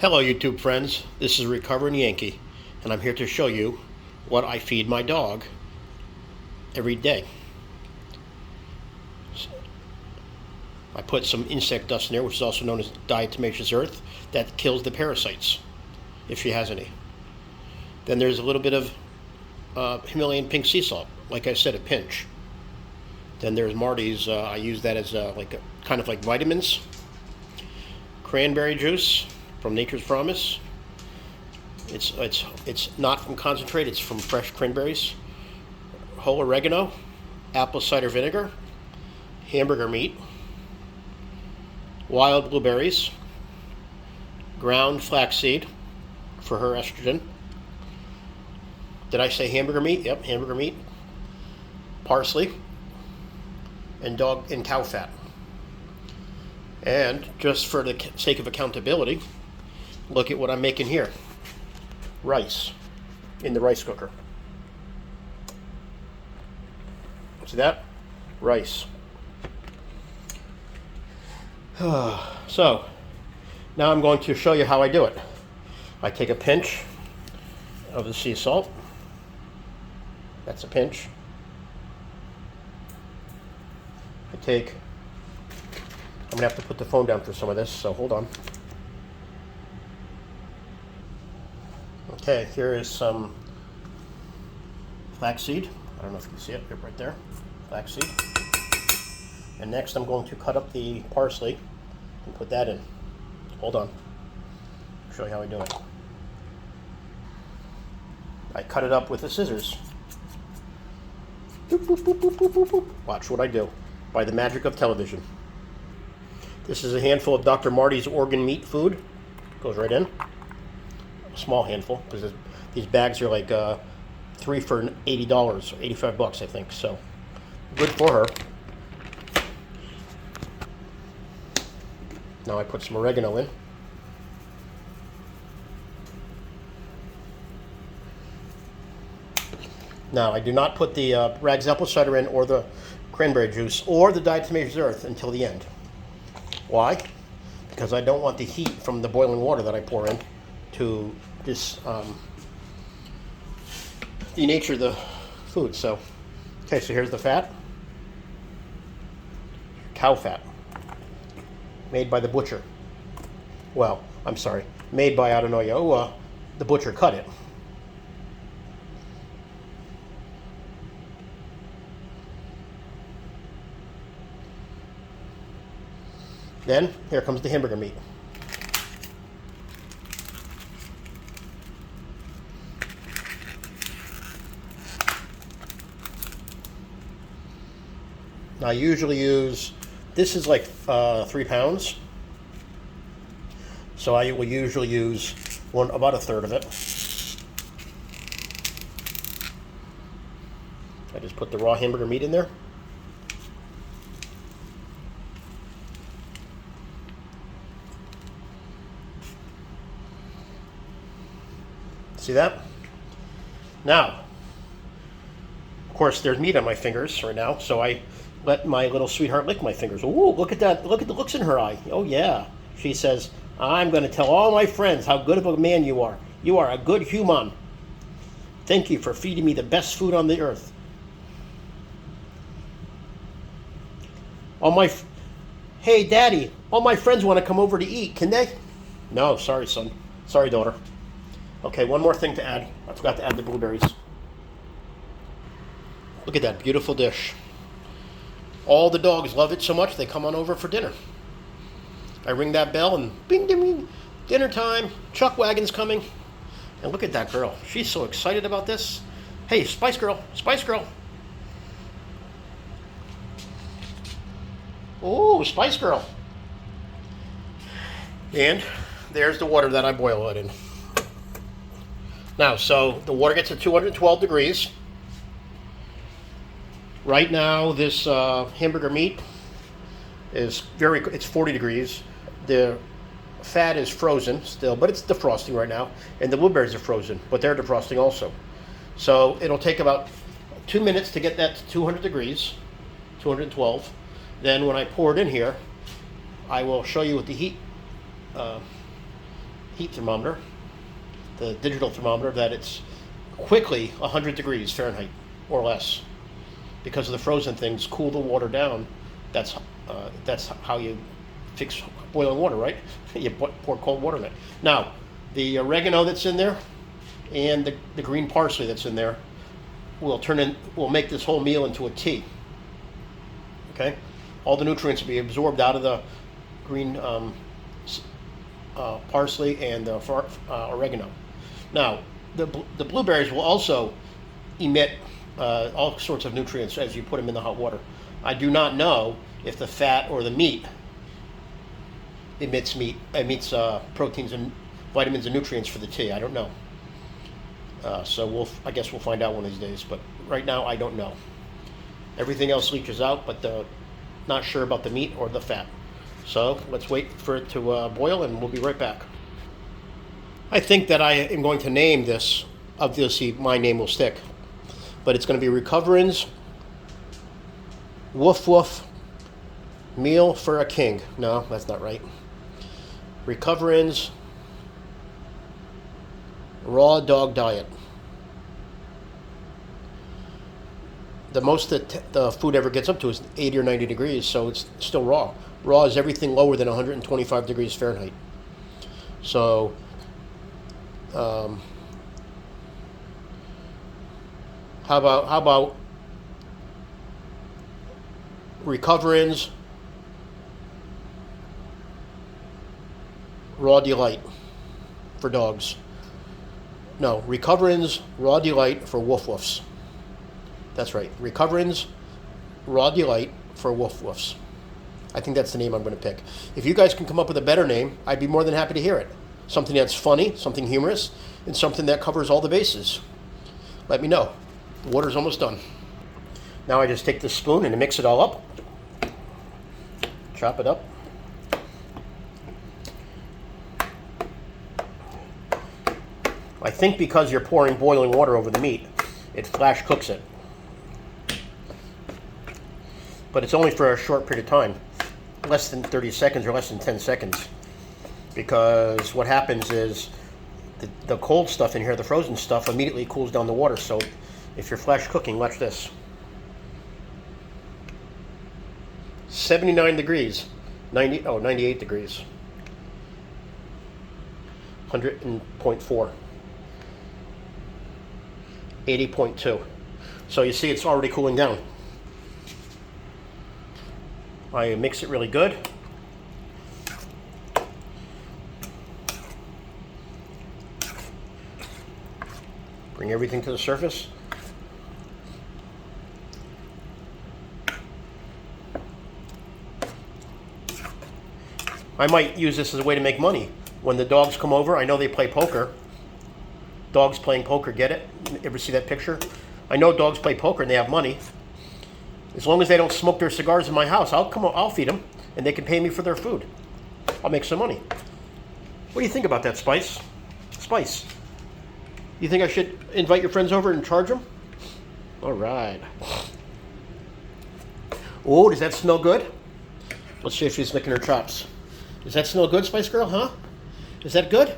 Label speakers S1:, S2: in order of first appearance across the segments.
S1: Hello YouTube friends, this is Recovering Yankee, and I'm here to show you what I feed my dog every day. I put some insect dust in there, which is also known as diatomaceous earth, that kills the parasites, if she has any. Then there's a little bit of Himalayan pink sea salt, like I said, a pinch. Then there's Marty's, I use that as kind of like vitamins. Cranberry juice from Nature's Promise. It's not from concentrate, it's from fresh cranberries. Whole oregano, apple cider vinegar, hamburger meat, wild blueberries, ground flaxseed for her estrogen. Did I say hamburger meat? Yep, hamburger meat. Parsley and dog and cow fat. And just for the sake of accountability, look at what I'm making here. Rice in the rice cooker. See that? Rice. So, now I'm going to show you how I do it. I take a pinch of the sea salt. That's a pinch. I'm going to have to put the phone down for some of this, so hold on. Okay, here is some flaxseed. I don't know if you can see it, right there. Flaxseed. And next I'm going to cut up the parsley and put that in. Hold on. I'll show you how I do it. I cut it up with the scissors. Boop, boop, boop, boop, boop, boop, boop. Watch what I do. By the magic of television. This is a handful of Dr. Marty's organ meat food. Goes right in. A small handful, because these bags are like 3 for $80 or $85, I think. So good for her. Now I put some oregano in. Now I do not put the Rags apple cider in, or the cranberry juice, or the diatomaceous earth until the end. Why? Because I don't want the heat from the boiling water that I pour in to denature the food. So, okay, so here's the fat. Cow fat. Made by the butcher. Well, I'm sorry. Made by, I don't know, the butcher cut it. Then, here comes the hamburger meat. Now, I usually use, this is like 3 pounds. So I will usually use about a third of it. I just put the raw hamburger meat in there. See that? Now, of course, there's meat on my fingers right now, so I let my little sweetheart lick my fingers. Ooh, look at that. Look at the looks in her eye. Oh, yeah. She says, I'm going to tell all my friends how good of a man you are. You are a good Hugh-mon. Thank you for feeding me the best food on the earth. Hey, Daddy, all my friends want to come over to eat. Can they? No, sorry, son. Sorry, daughter. Okay, one more thing to add. I forgot to add the blueberries. Look at that beautiful dish. All the dogs love it so much they come on over for dinner. I ring that bell and bing, ding, ding, dinner time. Chuck wagon's coming. And look at that girl. She's so excited about this. Hey, Spice Girl, Spice Girl. Oh, Spice Girl. And there's the water that I boil it in. Now, so the water gets to 212 degrees. Right now, this hamburger meat is it's 40 degrees. The fat is frozen still, but it's defrosting right now. And the blueberries are frozen, but they're defrosting also. So it'll take about 2 minutes to get that to 200 degrees, 212. Then when I pour it in here, I will show you what the heat thermometer, the digital thermometer, that it's quickly 100 degrees Fahrenheit or less. Because of the frozen things, cool the water down. That's how you fix boiling water, right? You pour cold water in it. Now, the oregano that's in there and the green parsley that's in there will make this whole meal into a tea. Okay, all the nutrients will be absorbed out of the green parsley and the oregano. Now, the blueberries will also emit all sorts of nutrients as you put them in the hot water. I do not know if the fat or the meat emits proteins and vitamins and nutrients for the tea. I don't know. So I guess we'll find out one of these days. But right now, I don't know. Everything else leaches out, but not sure about the meat or the fat. So let's wait for it to boil, and we'll be right back. I think that I am going to name this. Obviously, my name will stick, but it's going to be Recovering's Woof Woof Meal for a King. No, that's not right. Recovering's Raw Dog Diet. The most that the food ever gets up to is 80 or 90 degrees, so it's still raw. Raw is everything lower than 125 degrees Fahrenheit. So, how about Recovering's Raw Delight for dogs? No, Recovering's Raw Delight for Woof Woofs. That's right, Recovering's Raw Delight for Woof Woofs. I think that's the name I'm going to pick. If you guys can come up with a better name, I'd be more than happy to hear it. Something that's funny, something humorous, and something that covers all the bases. Let me know. The water's almost done. Now I just take this spoon and mix it all up. Chop it up. I think because you're pouring boiling water over the meat, it flash cooks it. But it's only for a short period of time, less than 30 seconds or less than 10 seconds. Because what happens is the cold stuff in here, the frozen stuff, immediately cools down the water. So if you're flash cooking, watch this. 79 degrees, 98 degrees, 100.4. 80.2. So you see it's already cooling down. I mix it really good. Bring everything to the surface. I might use this as a way to make money. When the dogs come over, I know they play poker. Dogs playing poker, get it? Ever see that picture? I know dogs play poker and they have money. As long as they don't smoke their cigars in my house, I'll feed them, and they can pay me for their food. I'll make some money. What do you think about that, Spice? Spice, you think I should invite your friends over and charge them? All right. Oh, does that smell good? Let's see if she's licking her chops. Does that smell good, Spice Girl, huh? Is that good?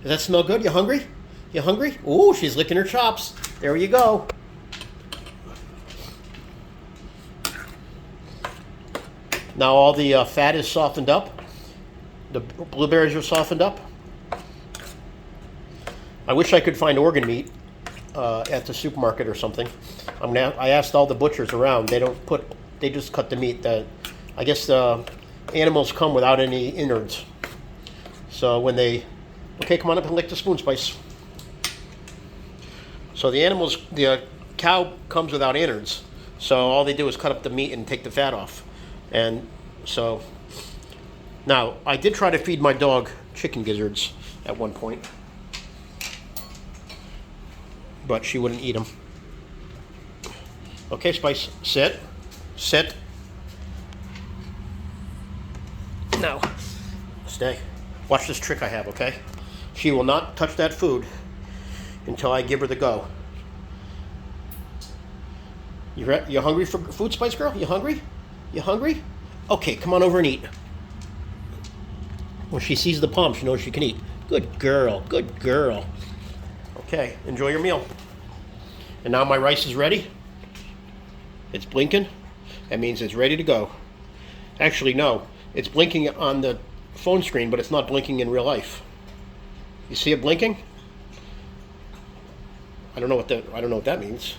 S1: Does that smell good? You hungry? You hungry? Oh, she's licking her chops. There you go. Now all the fat is softened up. The blueberries are softened up. I wish I could find organ meat at the supermarket or something. I asked all the butchers around. They just cut the meat. I guess the animals come without any innards. So when okay, come on up and lick the spoon, Spice. So the cow comes without innards. So all they do is cut up the meat and take the fat off. And so now I did try to feed my dog chicken gizzards at one point, but she wouldn't eat them. Okay, Spice, sit. Now, stay. Watch this trick I have, okay? She will not touch that food until I give her the go. You hungry for food, Spice Girl? You hungry? You hungry? Okay, come on over and eat. When she sees the palm, she knows she can eat. Good girl. Good girl. Okay, enjoy your meal. And now my rice is ready. It's blinking. That means it's ready to go. Actually, no. It's blinking on the phone screen, but it's not blinking in real life. You see it blinking? I don't know what that means.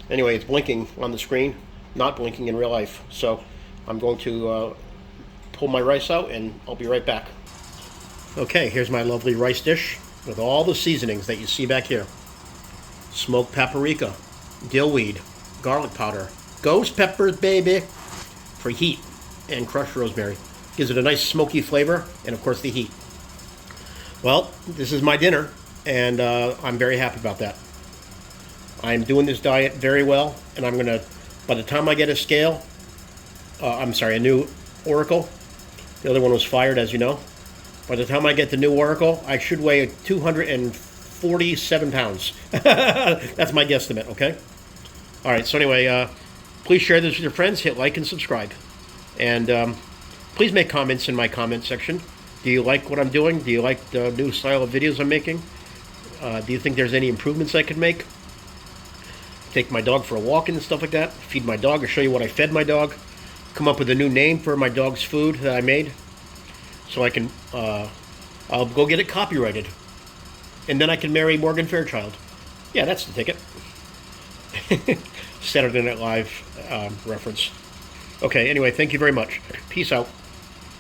S1: Anyway, it's blinking on the screen, not blinking in real life. So I'm going to pull my rice out, and I'll be right back. Okay, here's my lovely rice dish with all the seasonings that you see back here. Smoked paprika, dillweed, garlic powder, ghost peppers, baby, for heat, and crushed rosemary. Gives it a nice smoky flavor, and of course the heat. Well, this is my dinner, and I'm very happy about that. I'm doing this diet very well, and I'm gonna, by the time I get a scale, a new Oracle, the other one was fired, as you know. By the time I get the new Oracle, I should weigh 247 pounds. That's my guesstimate, okay? All right, so anyway, please share this with your friends, hit like and subscribe. And please make comments in my comment section. Do you like what I'm doing? Do you like the new style of videos I'm making? Do you think there's any improvements I could make? Take my dog for a walk and stuff like that. Feed my dog or show you what I fed my dog. Come up with a new name for my dog's food that I made. So I can, I'll go get it copyrighted. And then I can marry Morgan Fairchild. Yeah, that's the ticket. Saturday Night Live reference. Okay, anyway, thank you very much. Peace out.